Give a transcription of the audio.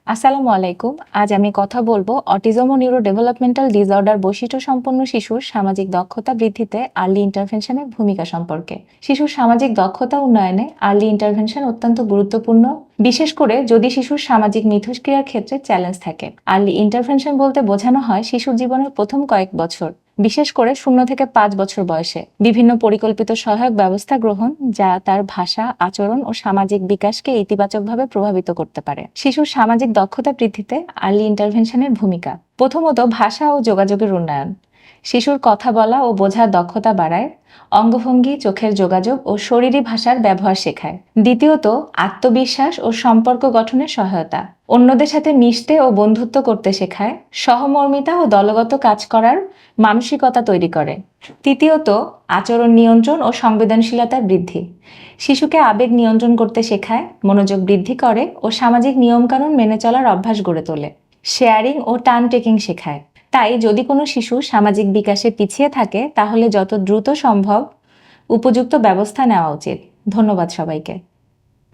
আসসালামু আলাইকুম। আজ আমি কথা বলবো অটিজম ও নিউরো ডেভেলপমেন্টাল ডিসঅর্ডার বৈশিষ্ট্য সম্পন্ন শিশুর সামাজিক দক্ষতা বৃদ্ধিতে আর্লি ইন্টারভেনশনের ভূমিকা সম্পর্কে। শিশুর সামাজিক দক্ষতা উন্নয়নে আর্লি ইন্টারভেনশন অত্যন্ত গুরুত্বপূর্ণ, বিশেষ করে যদি শিশুর সামাজিক মিথস্ক্রিয়ার ক্ষেত্রে চ্যালেঞ্জ থাকে। আর্লি ইন্টারভেনশন বলতে বোঝানো হয় শিশুর জীবনের প্রথম কয়েক বছর, বিশেষ করে 0 থেকে 5 বছর বয়সে বিভিন্ন পরিকল্পিত সহায়ক ব্যবস্থা গ্রহণ, যা তার ভাষা, আচরণ ও সামাজিক বিকাশকে ইতিবাচকভাবে প্রভাবিত করতে পারে। শিশুর সামাজিক দক্ষতা বৃদ্ধিতে আর্লি ইন্টারভেনশনের ভূমিকা। প্রথমত, ভাষা ও যোগাযোগের উন্নয়ন। শিশুর কথা বলা ও বোঝার দক্ষতা বাড়ায়, অঙ্গভঙ্গি, চোখের যোগাযোগ ও শরীরী ভাষার ব্যবহার শেখায়। দ্বিতীয়ত, আত্মবিশ্বাস ও সম্পর্ক গঠনে সহায়তা। অন্যদের সাথে মিশতে ও বন্ধুত্ব করতে শেখায়, সহমর্মিতা ও দলগত কাজ করার মানসিকতা তৈরি করে। তৃতীয়ত, আচরণ নিয়ন্ত্রণ ও সংবেদনশীলতার বৃদ্ধি। শিশুকে আবেগ নিয়ন্ত্রণ করতে শেখায়, মনোযোগ বৃদ্ধি করে ও সামাজিক নিয়মকানুন মেনে চলার অভ্যাস গড়ে তোলে। শেয়ারিং ও টার্ন টেকিং শেখায়। তাই যদি কোনো শিশু সামাজিক বিকাশে পিছিয়ে থাকে, তাহলে যত দ্রুত সম্ভব উপযুক্ত ব্যবস্থা নেওয়া উচিত। ধন্যবাদ সবাইকে।